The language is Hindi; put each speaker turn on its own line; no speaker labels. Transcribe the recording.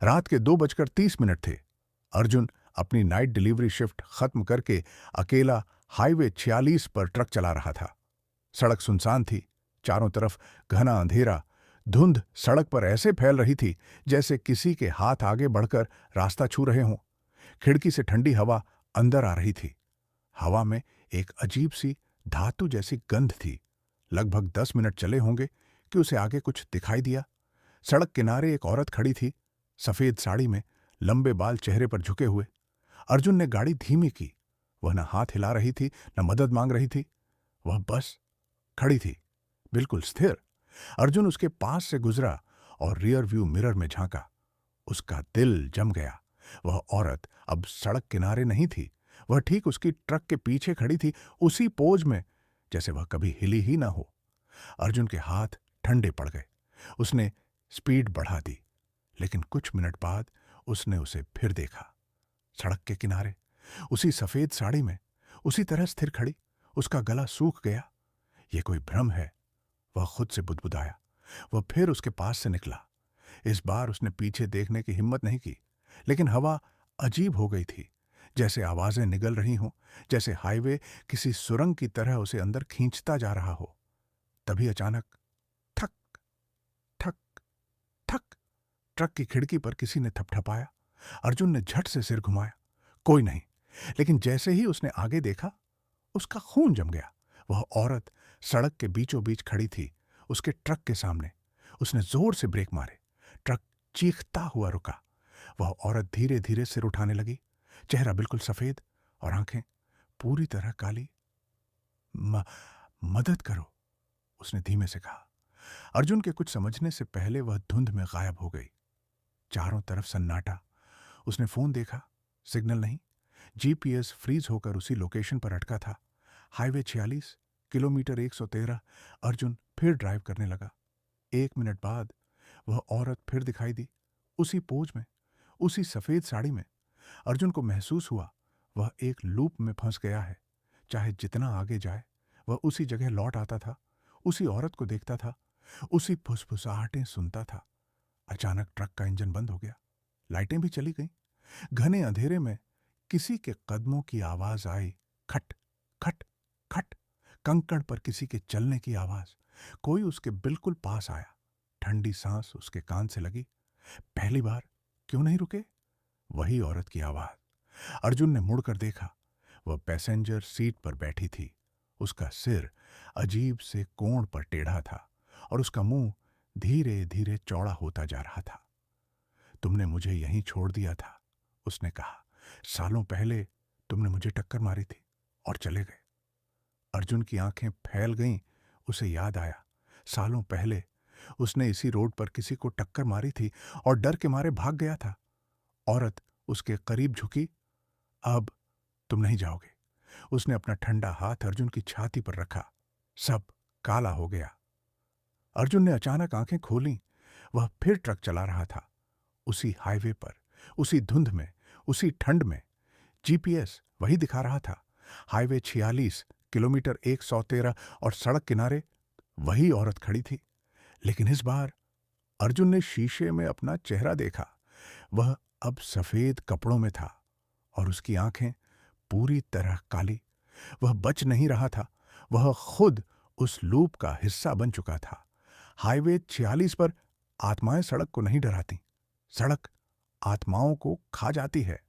रात के 2:30 थे। अर्जुन अपनी नाइट डिलीवरी शिफ्ट खत्म करके अकेला हाईवे 46 पर ट्रक चला रहा था। सड़क सुनसान थी, चारों तरफ घना अंधेरा। धुंध सड़क पर ऐसे फैल रही थी जैसे किसी के हाथ आगे बढ़कर रास्ता छू रहे हों। खिड़की से ठंडी हवा अंदर आ रही थी। हवा में एक अजीब सी धातु जैसी गंध थी। लगभग 10 मिनट चले होंगे कि उसे आगे कुछ दिखाई दिया। सड़क किनारे एक औरत खड़ी थी, सफेद साड़ी में, लंबे बाल चेहरे पर झुके हुए। अर्जुन ने गाड़ी धीमी की। वह न हाथ हिला रही थी, न मदद मांग रही थी। वह बस खड़ी थी, बिल्कुल स्थिर। अर्जुन उसके पास से गुजरा और रियर व्यू मिरर में झांका। उसका दिल जम गया। वह औरत अब सड़क किनारे नहीं थी। वह ठीक उसकी ट्रक के पीछे खड़ी थी, उसी पोज में जैसे वह कभी हिली ही ना हो। अर्जुन के हाथ ठंडे पड़ गए। उसने स्पीड बढ़ा दी, लेकिन कुछ मिनट बाद उसने उसे फिर देखा। सड़क के किनारे, उसी सफेद साड़ी में, उसी तरह स्थिर खड़ी। उसका गला सूख गया। यह कोई भ्रम है, वह खुद से बुदबुदाया। वह फिर उसके पास से निकला। इस बार उसने पीछे देखने की हिम्मत नहीं की, लेकिन हवा अजीब हो गई थी, जैसे आवाजें निगल रही हों, जैसे हाईवे किसी सुरंग की तरह उसे अंदर खींचता जा रहा हो। तभी अचानक ठक ठक ठक, ट्रक की खिड़की पर किसी ने थपथपाया। अर्जुन ने झट से सिर घुमाया। कोई नहीं, लेकिन जैसे ही उसने आगे देखा, उसका खून जम गया। वह औरत सड़क के बीचों बीच खड़ी थी, उसके ट्रक के सामने। उसने जोर से ब्रेक मारे। ट्रक चीखता हुआ रुका। वह औरत धीरे धीरे सिर उठाने लगी, चेहरा बिल्कुल सफेद और आंखें पूरी तरह काली। मदद करो, उसने धीमे से कहा। अर्जुन के कुछ समझने से पहले वह धुंध में गायब हो गई। चारों तरफ सन्नाटा। उसने फोन देखा, सिग्नल नहीं। जीपीएस फ्रीज होकर उसी लोकेशन पर अटका था, हाईवे 46, किलोमीटर 113। अर्जुन फिर ड्राइव करने लगा। 1 मिनट बाद वह औरत फिर दिखाई दी, उसी पोज में, उसी सफेद साड़ी में। अर्जुन को महसूस हुआ वह एक लूप में फंस गया है। चाहे जितना आगे जाए, वह उसी जगह लौट आता था, उसी औरत को देखता था, उसी फुसफुसाहटें सुनता था। अचानक ट्रक का इंजन बंद हो गया, लाइटें भी चली गईं। घने अंधेरे में किसी के कदमों की आवाज आई, खट खट खट। कंकड़ पर किसी के चलने की आवाज। कोई उसके बिल्कुल पास आया। ठंडी सांस उसके कान से लगी। पहली बार, क्यों नहीं रुके? वही औरत की आवाज। अर्जुन ने मुड़कर देखा। वह पैसेंजर सीट पर बैठी थी। उसका सिर अजीब से कोण पर टेढ़ा था और उसका मुंह धीरे धीरे चौड़ा होता जा रहा था। तुमने मुझे यहीं छोड़ दिया था, उसने कहा। सालों पहले तुमने मुझे टक्कर मारी थी और चले गए। अर्जुन की आंखें फैल गईं। उसे याद आया, सालों पहले उसने इसी रोड पर किसी को टक्कर मारी थी और डर के मारे भाग गया था। औरत उसके करीब झुकी। अब तुम नहीं जाओगे। उसने अपना ठंडा हाथ अर्जुन की छाती पर रखा। सब काला हो गया। अर्जुन ने अचानक आंखें खोलीं। वह फिर ट्रक चला रहा था, उसी हाईवे पर, उसी धुंध में, उसी ठंड में। जीपीएस वही दिखा रहा था, हाईवे 46, किलोमीटर 113। और सड़क किनारे वही औरत खड़ी थी। लेकिन इस बार अर्जुन ने शीशे में अपना चेहरा देखा। वह अब सफेद कपड़ों में था और उसकी आंखें पूरी तरह काली। वह बच नहीं रहा था, वह खुद उस लूप का हिस्सा बन चुका था। हाईवे 46 पर आत्माएं सड़क को नहीं डराती, सड़क आत्माओं को खा जाती है।